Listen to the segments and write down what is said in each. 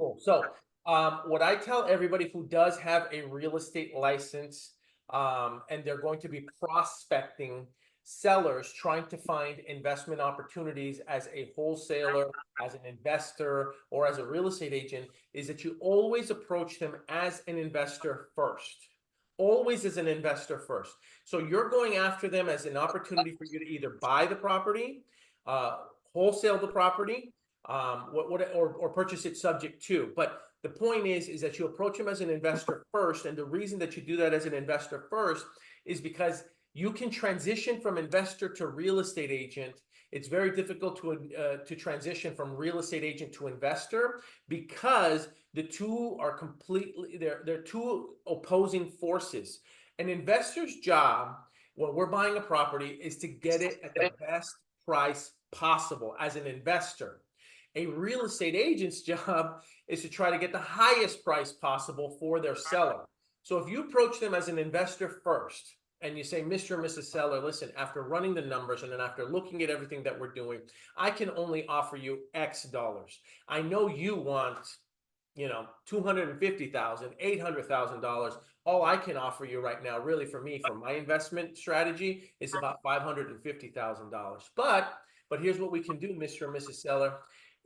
Cool. So, what I tell everybody who does have a real estate license, and they're going to be prospecting sellers trying to find investment opportunities as a wholesaler, as an investor, or as a real estate agent, is that you always approach them as an investor first. Always as an investor first. So you're going after them as an opportunity for you to either buy the property, uh, wholesale the property, or purchase it subject to. But the point is that you approach them as an investor first, and the reason that you do that as an investor first is because you can transition from investor to real estate agent. It's very difficult to transition from real estate agent to investor because the two are completely they're two opposing forces. An investor's job when we're buying a property is to get it at the best price possible as an investor. A real estate agent's job is to try to get the highest price possible for their seller. So if you approach them as an investor first and you say, Mr. and Mrs. Seller, listen, after running the numbers and then after looking at everything that we're doing, I can only offer you X dollars. I know you want, $250,000, $800,000. All I can offer you right now, really for me, for my investment strategy, is about $550,000. But here's what we can do, Mr. and Mrs. Seller.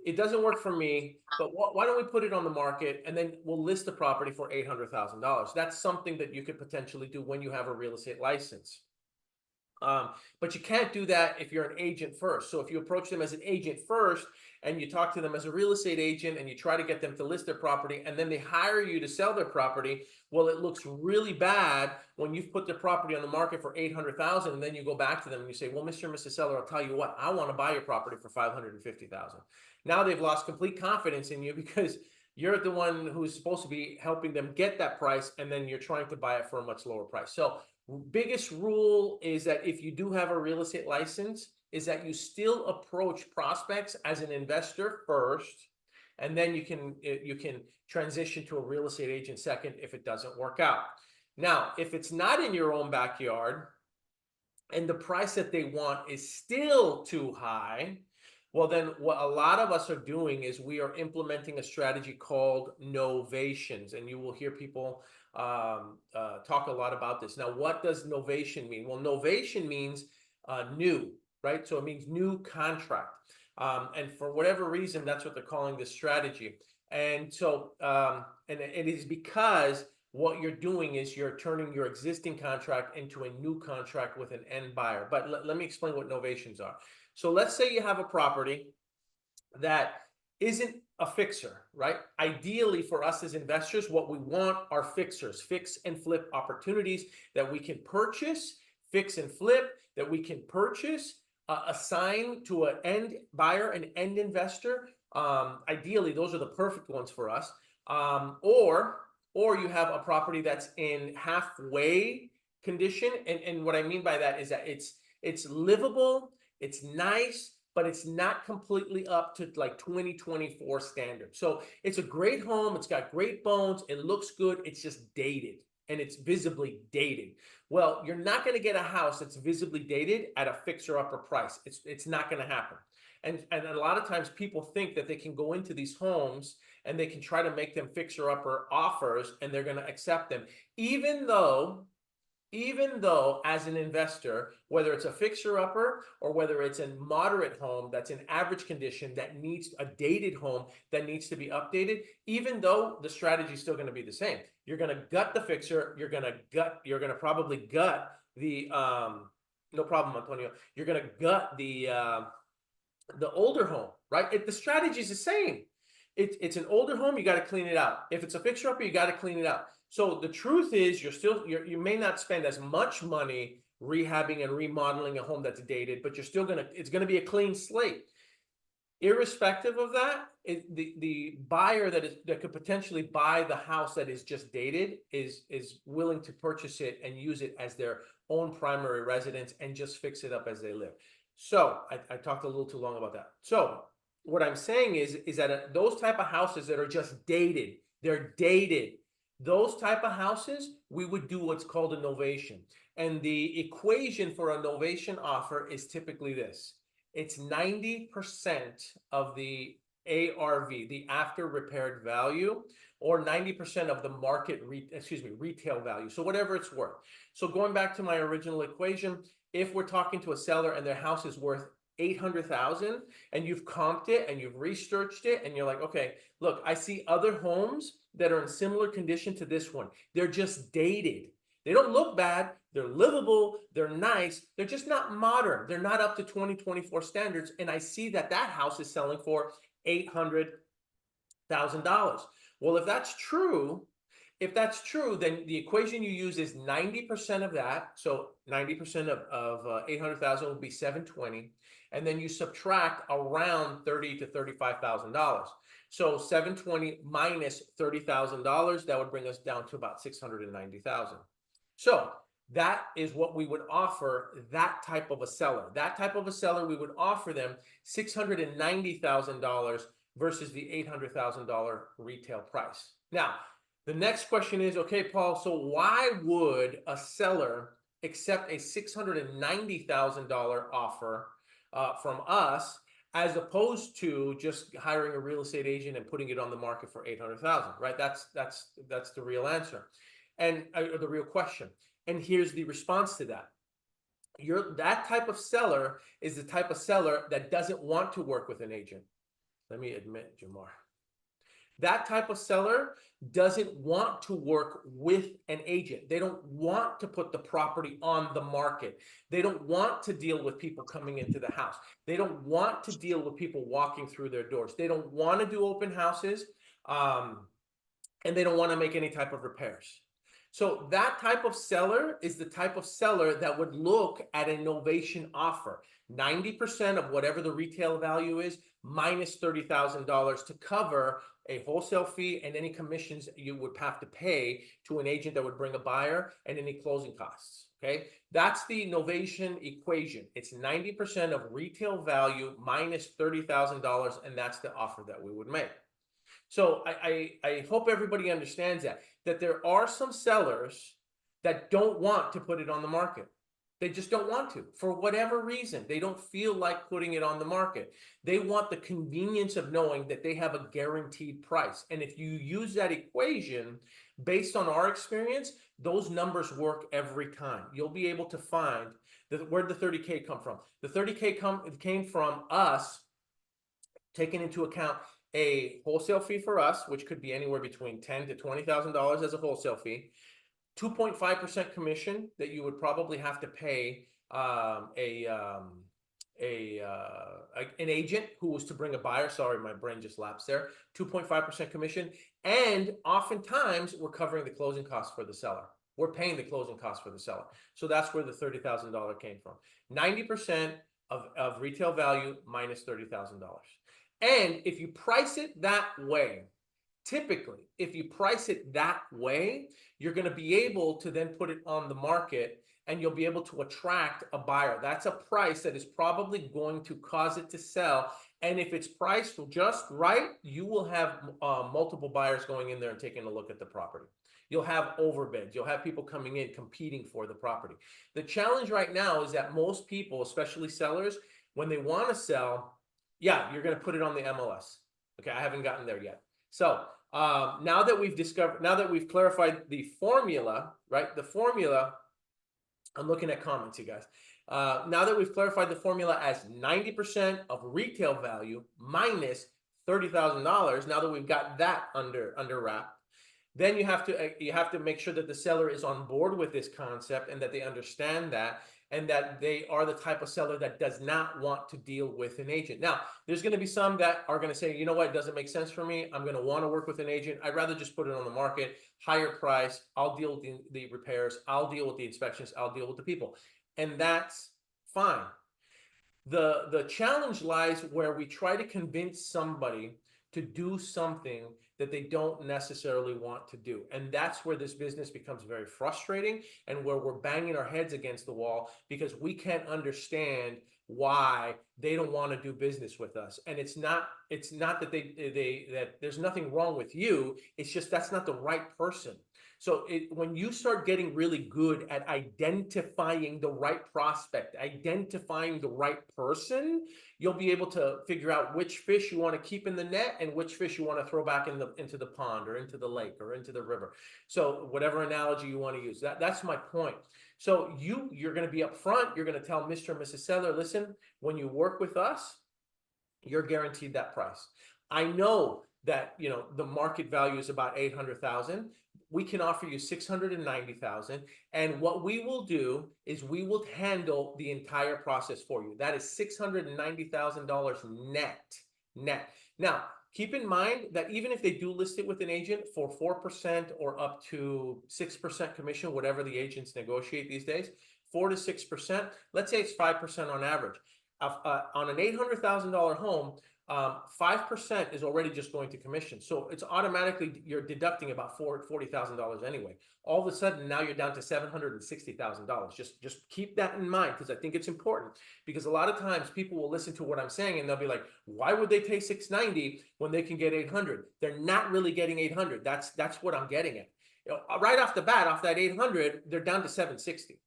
It doesn't work for me, but why don't we put it on the market and then we'll list the property for $800,000. That's something that you could potentially do when you have a real estate license. But you can't do that if you're an agent first. So if you approach them as an agent first and you talk to them as a real estate agent and you try to get them to list their property and then they hire you to sell their property, well, it looks really bad when you've put the property on the market for $800,000 and then you go back to them and you say, well, Mr. and Mrs. Seller, I'll tell you what, I want to buy your property for $550,000. Now they've lost complete confidence in you because you're the one who's supposed to be helping them get that price, and then you're trying to buy it for a much lower price. So biggest rule is that if you do have a real estate license, is that you still approach prospects as an investor first, and then you can transition to a real estate agent second if it doesn't work out. Now, if it's not in your own backyard and the price that they want is still too high, well, then what a lot of us are doing is we are implementing a strategy called Novations, and you will hear people talk a lot about this. Now, what does novation mean? Well, novation means new, right? So it means new contract. And for whatever reason, that's what they're calling this strategy. And so, and it is because what you're doing is you're turning your existing contract into a new contract with an end buyer. But let me explain what novations are. So let's say you have a property that isn't a fixer, right? Ideally for us as investors, what we want are fixers, fix and flip opportunities that we can purchase, fix and flip, that we can purchase, assign to an end buyer, an end investor. Ideally, those are the perfect ones for us. Or you have a property that's in halfway condition. And what I mean by that is that it's livable, it's nice, but it's not completely up to like 2024 standards. So it's a great home. It's got great bones. It looks good. It's just dated, and it's visibly dated. Well, you're not going to get a house that's visibly dated at a fixer-upper price. It's not going to happen. And a lot of times people think that they can go into these homes and they can try to make them fixer-upper offers and they're going to accept them, even though as an investor, whether it's a fixer-upper or whether it's a moderate home that's in average condition that needs a dated home that needs to be updated, even though the strategy is still going to be the same. You're going to gut the fixer. You're going to probably gut the no problem, Antonio. You're going to gut the older home, right? The strategy is the same. It's an older home. You got to clean it out. If it's a fixer-upper, you got to clean it out. So the truth is you may not spend as much money rehabbing and remodeling a home that's dated, but it's going to be a clean slate. Irrespective of that, the buyer that could potentially buy the house that is just dated is willing to purchase it and use it as their own primary residence and just fix it up as they live. So I talked a little too long about that. So what I'm saying is that those type of houses that are just dated, they're dated. Those type of houses, we would do what's called a novation. And the equation for a novation offer is typically this. It's 90% of the ARV, the after repaired value, or 90% of the market, retail value. So whatever it's worth. So going back to my original equation, if we're talking to a seller and their house is worth 800,000 and you've comped it and you've researched it and you're like, okay, look, I see other homes that are in similar condition to this one. They're just dated. They don't look bad. They're livable. They're nice. They're just not modern. They're not up to 2024 standards. And I see that that house is selling for $800,000. Well, if that's true, then the equation you use is 90% of that. So 90% of 800,000 would be 720. And then you subtract around $30,000 to $35,000. So 720 minus $30,000, that would bring us down to about 690,000. So that is what we would offer that type of a seller. That type of a seller, we would offer them $690,000 versus the $800,000 retail price. Now, the next question is, okay, Paul, so why would a seller accept a $690,000 offer from us as opposed to just hiring a real estate agent and putting it on the market for $800,000, right? That's the real answer, and the real question. And here's the response to that. That type of seller is the type of seller that doesn't want to work with an agent. Let me admit, Jamar. That type of seller doesn't want to work with an agent. They don't want to put the property on the market. They don't want to deal with people coming into the house. They don't want to deal with people walking through their doors. They don't want to do open houses, and they don't want to make any type of repairs. So that type of seller is the type of seller that would look at a novation offer. 90% of whatever the retail value is minus $30,000 to cover a wholesale fee and any commissions you would have to pay to an agent that would bring a buyer and any closing costs. Okay, that's the novation equation. It's 90% of retail value minus $30,000, and that's the offer that we would make. So I hope everybody understands that there are some sellers that don't want to put it on the market. They just don't want to, for whatever reason. They don't feel like putting it on the market. They want the convenience of knowing that they have a guaranteed price. And if you use that equation, based on our experience, those numbers work every time. You'll be able to find where'd the 30K come from? The 30K came from us taking into account a wholesale fee for us, which could be anywhere between $10,000 to $20,000 as a wholesale fee, 2.5% commission that you would probably have to pay an agent who was to bring a buyer. Sorry, my brain just lapsed there. 2.5% commission, and oftentimes we're covering the closing costs for the seller. We're paying the closing costs for the seller. So that's where the $30,000 came from. 90% of retail value minus $30,000. And if you price it that way, typically, if you price it that way, you're going to be able to then put it on the market and you'll be able to attract a buyer. That's a price that is probably going to cause it to sell. And if it's priced just right, you will have multiple buyers going in there and taking a look at the property. You'll have overbids. You'll have people coming in competing for the property. The challenge right now is that most people, especially sellers, when they want to sell, yeah, you're going to put it on the MLS. Okay, I haven't gotten there yet. So now that we've clarified the formula, right? The formula, I'm looking at comments, you guys. Now that we've clarified the formula as 90% of retail value minus $30,000, now that we've got that under wrap, then you have to make sure that the seller is on board with this concept and that they understand that, and that they are the type of seller that does not want to deal with an agent. Now, there's going to be some that are going to say, you know what, it doesn't make sense for me. I'm going to want to work with an agent. I'd rather just put it on the market, higher price. I'll deal with the repairs. I'll deal with the inspections. I'll deal with the people. And that's fine. The challenge lies where we try to convince somebody to do something that they don't necessarily want to do. And that's where this business becomes very frustrating and where we're banging our heads against the wall because we can't understand why they don't want to do business with us. And it's not that that there's nothing wrong with you. It's just that's not the right person. So when you start getting really good at identifying the right prospect, identifying the right person, you'll be able to figure out which fish you want to keep in the net and which fish you want to throw back into the pond or into the lake or into the river. So whatever analogy you want to use, that's my point. So you're going to be upfront. You're going to tell Mr. and Mrs. Seller, listen, when you work with us, you're guaranteed that price. I know that, you know, the market value is about 800,000. We can offer you 690,000. And what we will do is we will handle the entire process for you. That is $690,000 net. Now, keep in mind that even if they do list it with an agent for 4% or up to 6% commission, whatever the agents negotiate these days, 4 to 6%, let's say it's 5% on average. On an $800,000 home, 5% is already just going to commission. So it's automatically, you're deducting about $40,000 anyway. All of a sudden, now you're down to $760,000. Just keep that in mind, because I think it's important. Because a lot of times people will listen to what I'm saying and they'll be like, why would they pay 690 when they can get 800? They're not really getting 800. That's what I'm getting at. You know, right off the bat, off that 800, they're down to 760.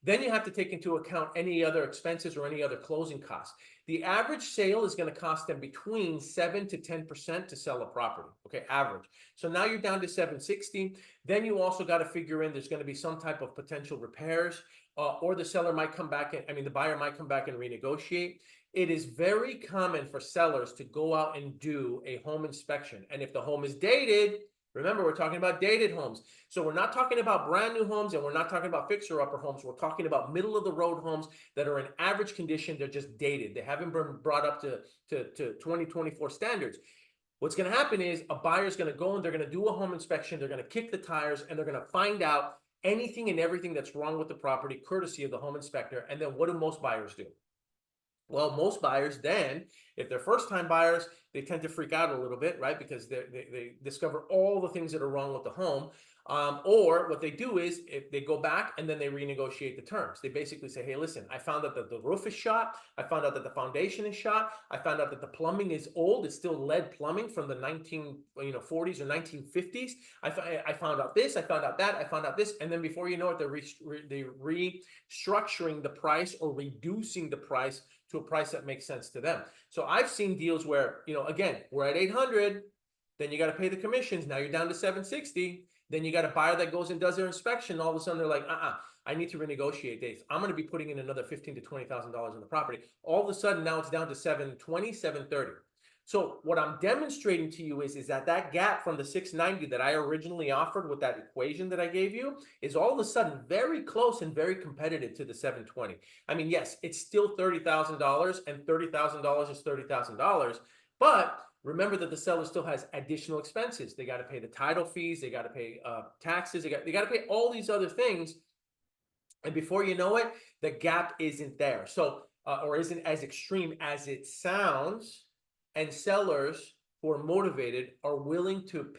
Then you have to take into account any other expenses or any other closing costs. The average sale is going to cost them between 7 to 10% to sell a property. Okay, average. So now you're down to 760. Then you also got to figure in there's going to be some type of potential repairs, or the seller might come back and, the buyer might come back and renegotiate. It is very common for sellers to go out and do a home inspection. And if the home is dated, remember, we're talking about dated homes. So we're not talking about brand new homes, and we're not talking about fixer-upper homes. We're talking about middle-of-the-road homes that are in average condition. They're just dated. They haven't been brought up to 2024 standards. What's going to happen is a buyer's going to go and they're going to do a home inspection. They're going to kick the tires, and they're going to find out anything and everything that's wrong with the property, courtesy of the home inspector. And then what do most buyers do? Well, most buyers then, if they're first-time buyers, they tend to freak out a little bit, right? Because they discover all the things that are wrong with the home. Or what they do is if they go back and then they renegotiate the terms. They basically say, hey, listen, I found out that the roof is shot. I found out that the foundation is shot. I found out that the plumbing is old. It's still lead plumbing from the 1940s or 1950s. I found out this. I found out that. I found out this. And then before you know it, they're restructuring the price or reducing the price to a price that makes sense to them. So I've seen deals where, again, we're at 800, then you got to pay the commissions. Now you're down to 760. Then you got a buyer that goes and does their inspection. All of a sudden they're like, I need to renegotiate dates. I'm going to be putting in another $15,000 to $20,000 in the property. All of a sudden now it's down to 720, 730. So what I'm demonstrating to you is that gap from the 690 that I originally offered with that equation that I gave you is all of a sudden very close and very competitive to the 720. I mean, yes, it's still $30,000, and $30,000 is $30,000, but remember that the seller still has additional expenses. They got to pay the title fees. They got to pay taxes. They got to pay all these other things. And before you know it, the gap isn't there. So, or isn't as extreme as it sounds. And sellers who are motivated are willing to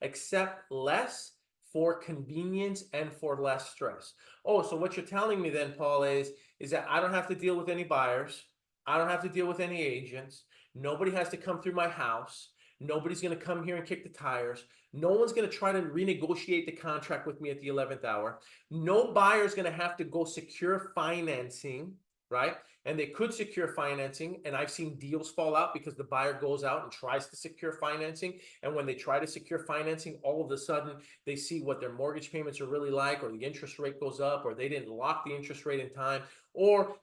accept less for convenience and for less stress. Oh, so what you're telling me then, Paul, is that I don't have to deal with any buyers. I don't have to deal with any agents. Nobody has to come through my house. Nobody's going to come here and kick the tires. No one's going to try to renegotiate the contract with me at the 11th hour. No buyer's going to have to go secure financing, right? And they could secure financing, and I've seen deals fall out because the buyer goes out and tries to secure financing, and when they try to secure financing, all of a sudden they see what their mortgage payments are really like, or the interest rate goes up, or they didn't lock the interest rate in time, or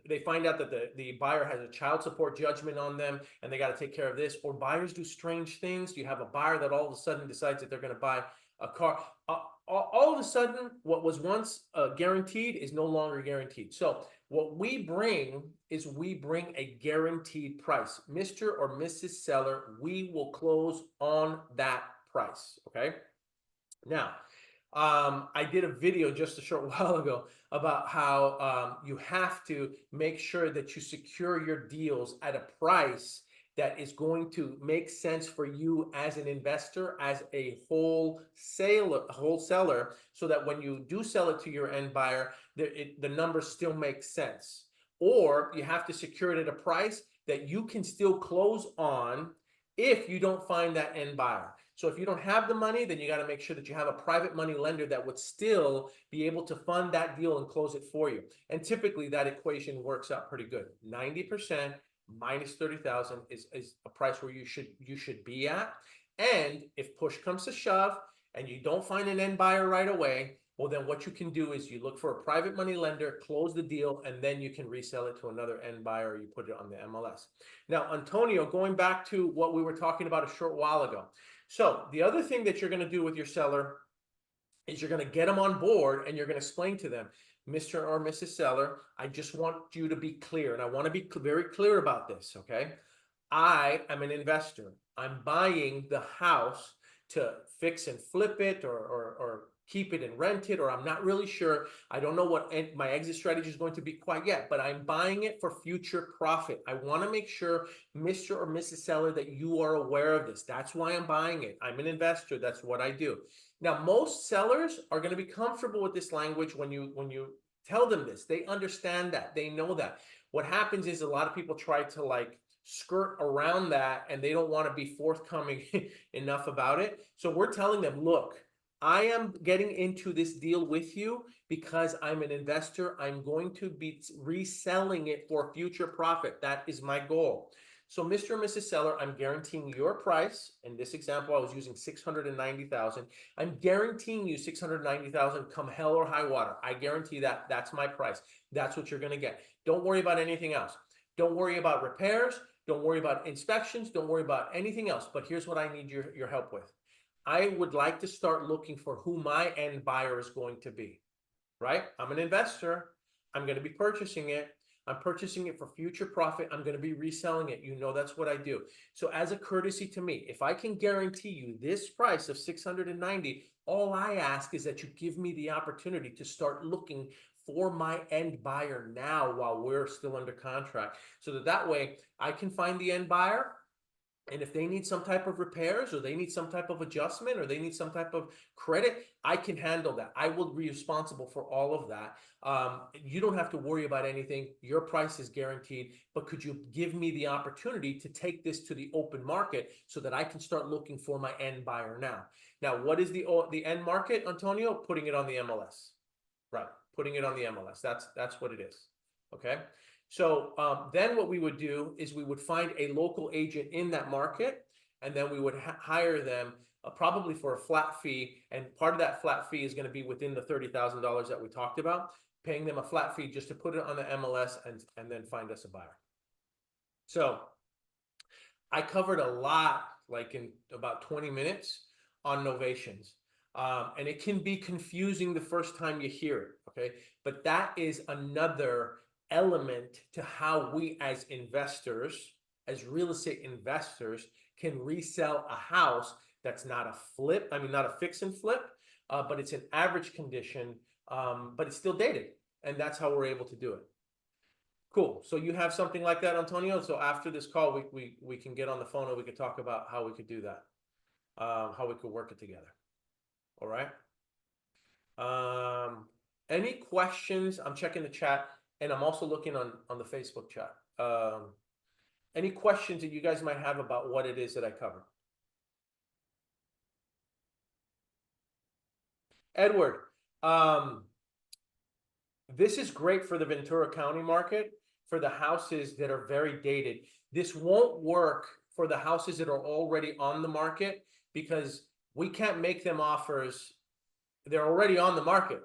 they find out that the buyer has a child support judgment on them and they got to take care of this. Or buyers do strange things. You have a buyer that all of a sudden decides that they're going to buy a car. All of a sudden, what was once guaranteed is no longer guaranteed. So what we bring is we bring a guaranteed price. Mr. or Mrs. Seller, we will close on that price, okay? Now, I did a video just a short while ago about how you have to make sure that you secure your deals at a price that is going to make sense for you as an investor, as a wholesaler, so that when you do sell it to your end buyer, the numbers still make sense. or you have to secure it at a price that you can still close on if you don't find that end buyer. So if you don't have the money, then you got to make sure that you have a private money lender that would still be able to fund that deal and close it for you. And typically that equation works out pretty good. 90% minus 30,000 is a price where you should be at. And if push comes to shove and you don't find an end buyer right away, well, then what you can do is you look for a private money lender, close the deal, and then you can resell it to another end buyer, or you put it on the MLS. Now, Antonio, going back to what we were talking about a short while ago. So the other thing that you're going to do with your seller is you're going to get them on board and you're going to explain to them, Mr. or Mrs. Seller, I just want you to be clear, and I want to be very clear about this, okay? I am an investor. I'm buying the house to fix and flip it, or keep it and rent it, or I'm not really sure. I don't know what my exit strategy is going to be quite yet, but I'm buying it for future profit. I want to make sure, Mr. or Mrs. Seller, that you are aware of this. That's why I'm buying it. I'm an investor. That's what I do. Now, most sellers are going to be comfortable with this language when you tell them this. They understand that. They know that. What happens is a lot of people try to like skirt around that, and they don't want to be forthcoming enough about it. So we're telling them, look, I am getting into this deal with you because I'm an investor. I'm going to be reselling it for future profit. That is my goal. So Mr. and Mrs. Seller, I'm guaranteeing your price. In this example, I was using 690,000. I'm guaranteeing you 690,000 come hell or high water. I guarantee that. That's my price. That's what you're going to get. Don't worry about anything else. Don't worry about repairs. Don't worry about inspections. Don't worry about anything else. But here's what I need your help with. I would like to start looking for who my end buyer is going to be, right? I'm an investor. I'm going to be purchasing it. I'm purchasing it for future profit. I'm going to be reselling it. You know, that's what I do. So as a courtesy to me, if I can guarantee you this price of 690, all I ask is that you give me the opportunity to start looking for my end buyer now while we're still under contract, so that way I can find the end buyer. And if they need some type of repairs, or they need some type of adjustment, or they need some type of credit, I can handle that. I will be responsible for all of that. You don't have to worry about anything. Your price is guaranteed. But could you give me the opportunity to take this to the open market so that I can start looking for my end buyer now? Now, what is the end market, Antonio? Putting it on the MLS. Right, putting it on the MLS. That's what it is. Okay. So then what we would do is we would find a local agent in that market, and then we would hire them probably for a flat fee. And part of that flat fee is going to be within the $30,000 that we talked about, paying them a flat fee just to put it on the MLS and then find us a buyer. So I covered a lot, like in about 20 minutes, on novations. And it can be confusing the first time you hear it, okay? But that is another element to how we as investors, as real estate investors, can resell a house that's not a flip, I mean, not a fix and flip, but it's an average condition, but it's still dated. And that's how we're able to do it. Cool. So you have something like that, Antonio? So after this call, we can get on the phone and we could talk about how we could do that, how we could work it together. All right. Any questions? I'm checking the chat, and I'm also looking on the Facebook chat. Any questions that you guys might have about what it is that I covered? Edward, this is great for the Ventura County market, for the houses that are very dated. This won't work for the houses that are already on the market, because we can't make them offers. They're already on the market,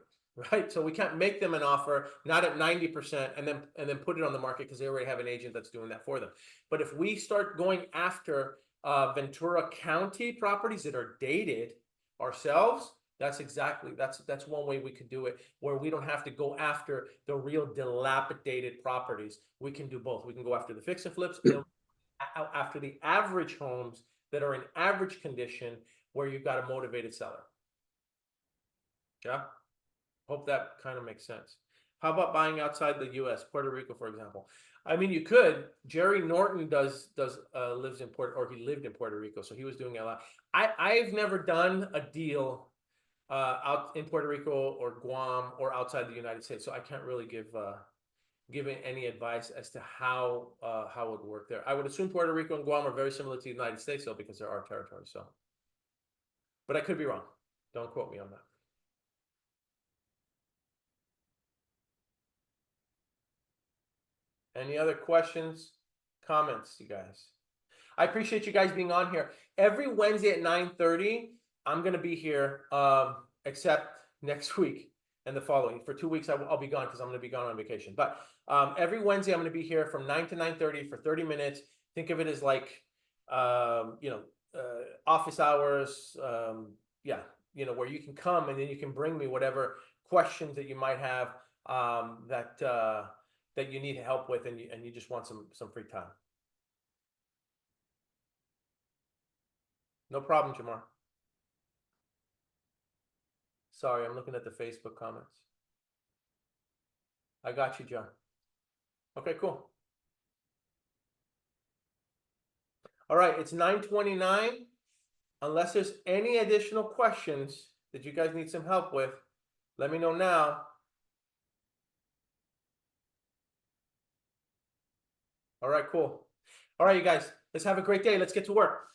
right? So we can't make them an offer, not at 90%, and then put it on the market because they already have an agent that's doing that for them. But if we start going after Ventura County properties that are dated ourselves, that's one way we could do it, where we don't have to go after the real dilapidated properties. We can do both. We can go after the fix and flips, and after the average homes that are in average condition, where you've got a motivated seller. Yeah, hope that kind of makes sense. How about buying outside the U.S., Puerto Rico, for example? I mean, you could. Jerry Norton lives in he lived in Puerto Rico, so he was doing a lot. I've never done a deal out in Puerto Rico or Guam or outside the United States, so I can't really give giving any advice as to how it would work there. I would assume Puerto Rico and Guam are very similar to the United States, though, because they're our territory. So, but I could be wrong. Don't quote me on that. Any other questions, comments, you guys? I appreciate you guys being on here. Every Wednesday at 9:30, I'm going to be here, except next week and the following. For 2 weeks, I'll be gone because I'm going to be gone on vacation. But every Wednesday, I'm going to be here from 9 to 9:30 for 30 minutes. Think of it as like, office hours. Yeah, where you can come and then you can bring me whatever questions that you might have, that you need help with, and you just want some free time. No problem, Jamar. Sorry, I'm looking at the Facebook comments. I got you, John. Okay, cool. All right, it's 9:29. Unless there's any additional questions that you guys need some help with, let me know now. All right, cool. All right, you guys, let's have a great day. Let's get to work.